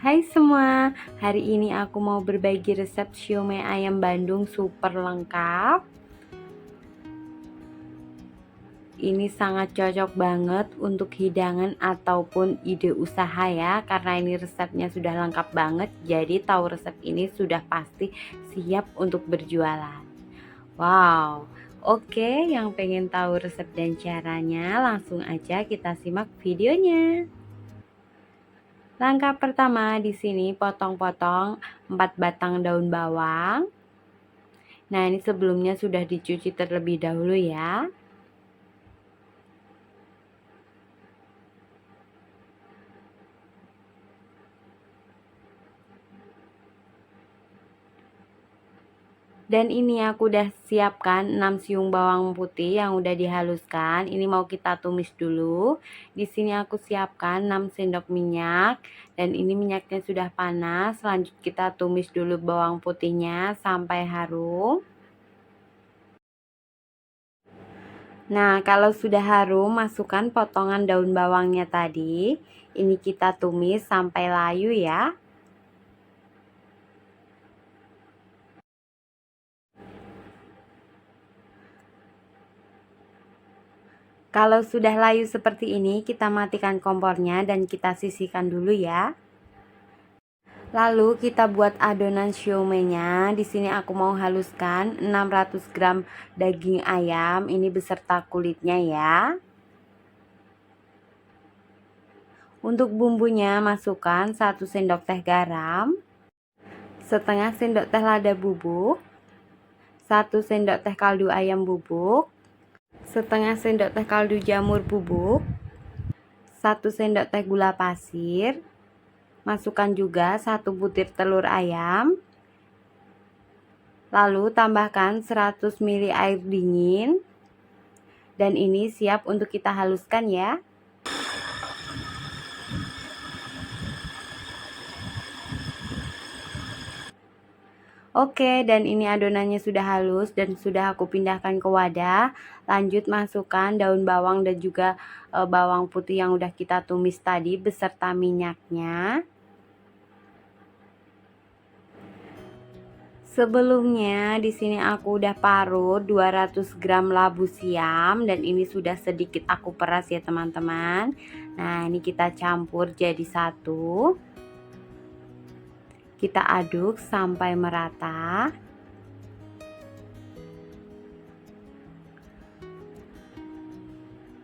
Hai semua, hari ini aku mau berbagi resep siomay ayam Bandung super lengkap. Ini sangat cocok banget untuk hidangan ataupun ide usaha ya, karena ini resepnya sudah lengkap banget. Jadi tahu resep ini sudah pasti siap untuk berjualan. Wow, oke, yang pengen tahu resep dan caranya langsung aja kita simak videonya. Langkah pertama di sini potong-potong 4 batang daun bawang. Nah, ini sebelumnya sudah dicuci terlebih dahulu ya. Dan ini aku udah siapkan 6 siung bawang putih yang udah dihaluskan. Ini mau kita tumis dulu. Di sini aku siapkan 6 sendok minyak dan ini minyaknya sudah panas. Lanjut kita tumis dulu bawang putihnya sampai harum. Nah, kalau sudah harum, masukkan potongan daun bawangnya tadi. Ini kita tumis sampai layu ya. Kalau sudah layu seperti ini, kita matikan kompornya dan kita sisihkan dulu ya. Lalu kita buat adonan siomay-nya. Di sini aku mau haluskan 600 gram daging ayam, ini beserta kulitnya ya. Untuk bumbunya masukkan 1 sendok teh garam, setengah sendok teh lada bubuk, 1 sendok teh kaldu ayam bubuk, setengah sendok teh kaldu jamur bubuk, 1 sendok teh gula pasir, masukkan juga 1 butir telur ayam, lalu tambahkan 100 ml air dingin, dan ini siap untuk kita haluskan ya. Oke, dan ini adonannya sudah halus dan sudah aku pindahkan ke wadah. Lanjut masukkan daun bawang dan juga bawang putih yang udah kita tumis tadi beserta minyaknya. Sebelumnya di sini aku udah parut 200 gram labu siam dan ini sudah sedikit aku peras ya teman-teman. Nah, ini kita campur jadi satu. Kita aduk sampai merata.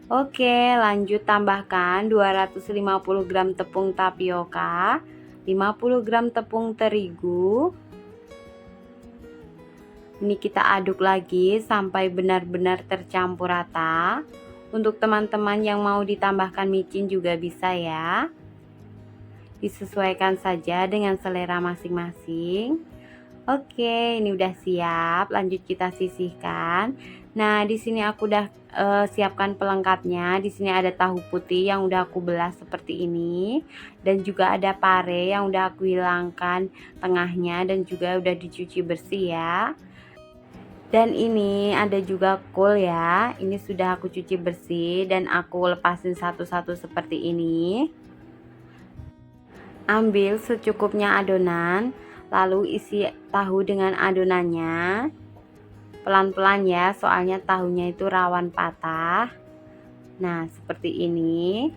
Oke, lanjut tambahkan 250 gram tepung tapioka, 50 gram tepung terigu. Ini kita aduk lagi sampai benar-benar tercampur rata. Untuk teman-teman yang mau ditambahkan micin juga bisa ya. Disesuaikan saja dengan selera masing-masing. Oke, ini udah siap. Lanjut kita sisihkan. Nah, di sini aku udah siapkan pelengkapnya. Di sini ada tahu putih yang udah aku belah seperti ini, dan juga ada pare yang udah aku hilangkan tengahnya dan juga udah dicuci bersih ya. Dan ini ada juga kol ya. Ini sudah aku cuci bersih dan aku lepasin satu-satu seperti ini. Ambil secukupnya adonan, lalu isi tahu dengan adonannya. Pelan-pelan ya, soalnya tahunya itu rawan patah. Nah, seperti ini.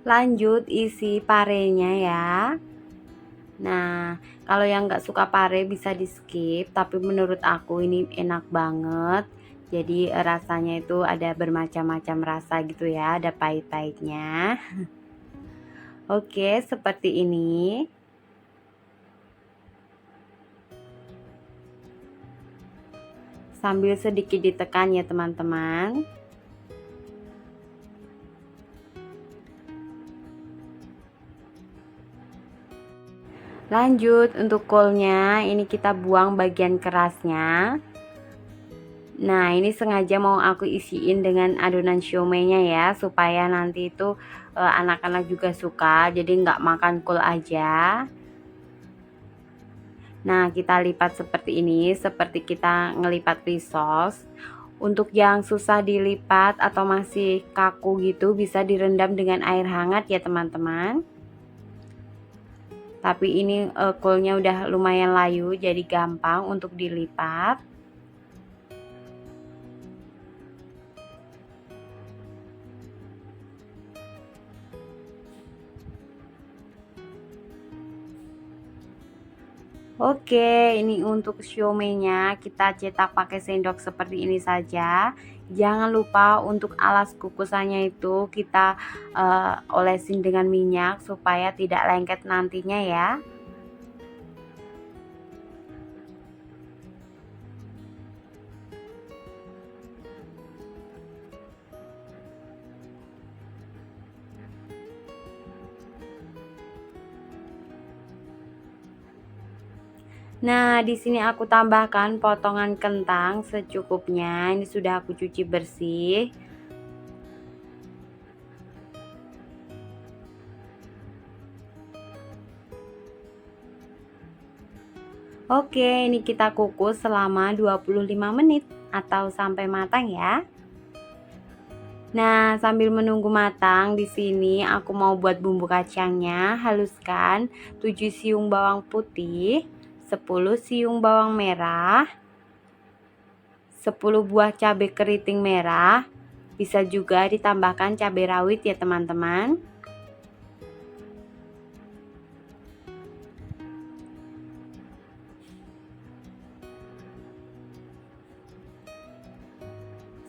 Lanjut isi parenya ya. Nah, kalau yang nggak suka pare bisa di skip, tapi menurut aku ini enak banget. Jadi rasanya itu ada bermacam-macam rasa gitu ya, ada pahit-pahitnya. Oke, seperti ini. Sambil sedikit ditekan ya teman-teman. Lanjut untuk kolnya, ini kita buang bagian kerasnya. Nah, ini sengaja mau aku isiin dengan adonan siomay-nya ya, supaya nanti itu anak-anak juga suka, jadi nggak makan kol aja. Nah, kita lipat seperti ini, seperti kita ngelipat risos. Untuk yang susah dilipat atau masih kaku gitu, bisa direndam dengan air hangat ya teman-teman. Tapi ini kolnya udah lumayan layu, jadi gampang untuk dilipat. Oke, ini untuk siomay-nya kita cetak pakai sendok seperti ini saja. Jangan lupa untuk alas kukusannya itu kita olesin dengan minyak supaya tidak lengket nantinya ya. Nah, di sini aku tambahkan potongan kentang secukupnya. Ini sudah aku cuci bersih. Oke, ini kita kukus selama 25 menit atau sampai matang ya. Nah, sambil menunggu matang, di sini aku mau buat bumbu kacangnya. Haluskan 7 siung bawang putih, 10 siung bawang merah, 10 buah cabai keriting merah. Bisa juga ditambahkan cabai rawit ya teman-teman.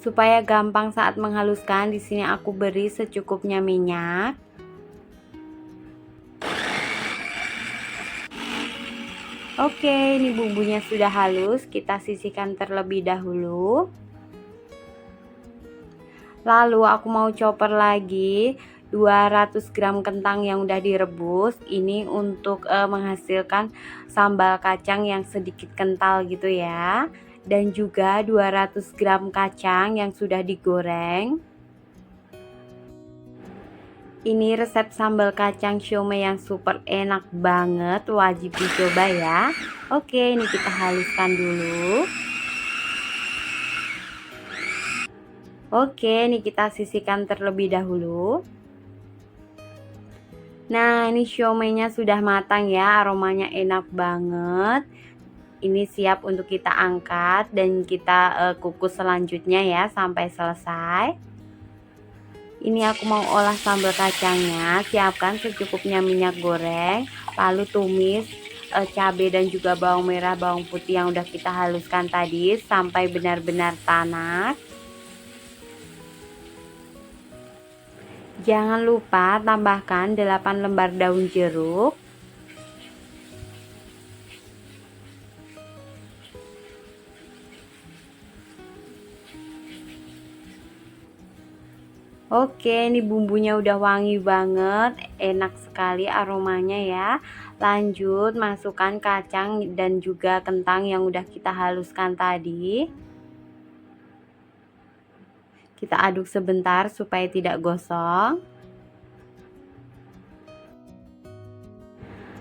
Supaya gampang saat menghaluskan, di sini aku beri secukupnya minyak. Oke, ini bumbunya sudah halus, kita sisihkan terlebih dahulu. Lalu aku mau chopper lagi 200 gram kentang yang udah direbus. Ini untuk menghasilkan sambal kacang yang sedikit kental gitu ya. Dan juga 200 gram kacang yang sudah digoreng. Ini resep sambal kacang siomay yang super enak banget, wajib dicoba ya. Oke, ini kita haluskan dulu. Oke, ini kita sisihkan terlebih dahulu. Nah, ini siomaynya sudah matang ya, aromanya enak banget. Ini siap untuk kita angkat dan kita kukus selanjutnya ya sampai selesai. Ini aku mau olah sambal kacangnya. Siapkan secukupnya minyak goreng, lalu tumis cabai dan juga bawang merah, bawang putih yang udah kita haluskan tadi sampai benar-benar tanak. Jangan lupa tambahkan 8 lembar daun jeruk. Oke, ini bumbunya udah wangi banget, enak sekali aromanya ya. Lanjut masukkan kacang dan juga kentang yang udah kita haluskan tadi. Kita aduk sebentar supaya tidak gosong.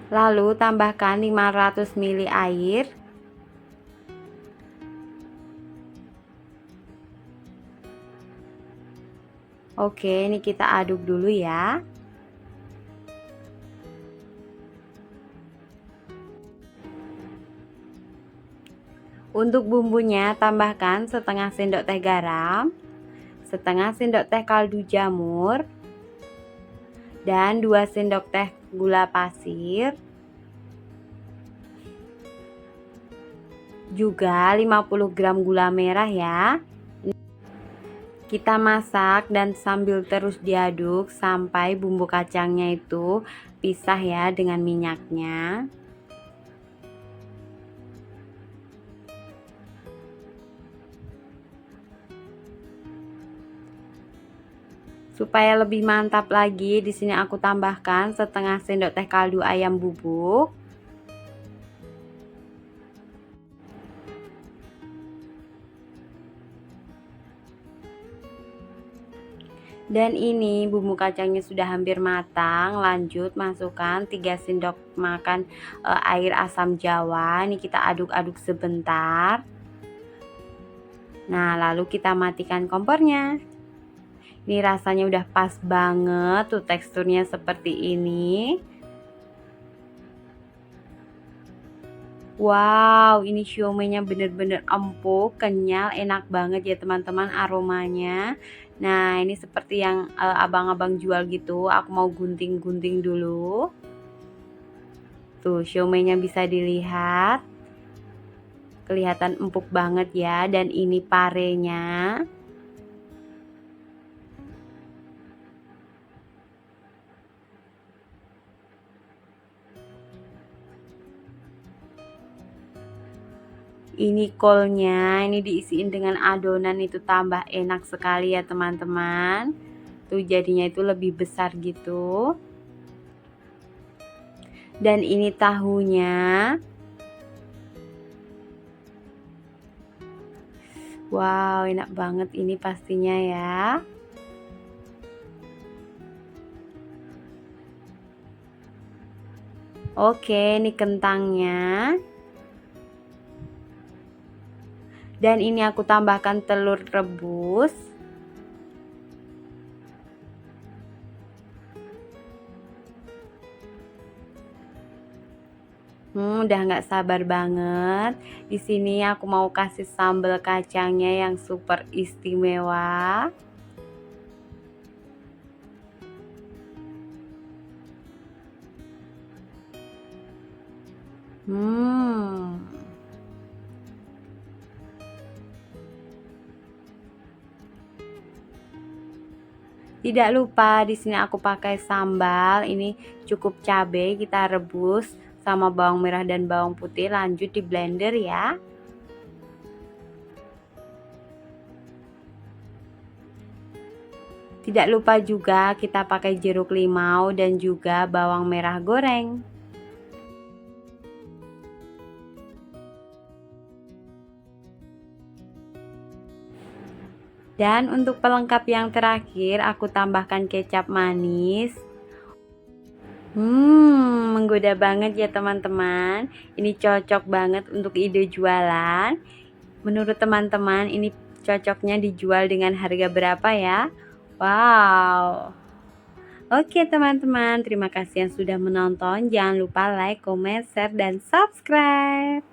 Lalu tambahkan 500 ml air. Oke, ini kita aduk dulu ya. Untuk bumbunya tambahkan setengah sendok teh garam, setengah sendok teh kaldu jamur, dan 2 sendok teh gula pasir. Juga 50 gram gula merah ya. Kita masak dan sambil terus diaduk sampai bumbu kacangnya itu pisah ya dengan minyaknya. Supaya lebih mantap lagi, di sini aku tambahkan setengah sendok teh kaldu ayam bubuk. Dan ini bumbu kacangnya sudah hampir matang. Lanjut masukkan 3 sendok makan air asam jawa. Ini kita aduk-aduk sebentar. Nah, lalu kita matikan kompornya. Ini rasanya udah pas banget tuh, teksturnya seperti ini. Wow, ini siomay-nya bener-bener empuk, kenyal, enak banget ya teman-teman aromanya. Nah, ini seperti yang abang-abang jual gitu. Aku mau gunting-gunting dulu. Tuh, siomay-nya bisa dilihat. Kelihatan empuk banget ya, dan ini parenya. Ini kolnya ini diisiin dengan adonan, itu tambah enak sekali ya teman-teman. Tuh jadinya itu lebih besar gitu. Dan ini tahunya. Wow, enak banget ini pastinya ya. Oke, ini kentangnya. Dan ini aku tambahkan telur rebus. Udah nggak sabar banget. Di sini aku mau kasih sambal kacangnya yang super istimewa. Hmm. Tidak lupa di sini aku pakai sambal. Ini cukup cabai, kita rebus sama bawang merah dan bawang putih, lanjut di blender ya. Tidak lupa juga kita pakai jeruk limau dan juga bawang merah goreng. Dan untuk pelengkap yang terakhir, aku tambahkan kecap manis. Menggoda banget ya teman-teman. Ini cocok banget untuk ide jualan. Menurut teman-teman, ini cocoknya dijual dengan harga berapa ya? Wow. Oke teman-teman, terima kasih yang sudah menonton. Jangan lupa like, comment, share, dan subscribe.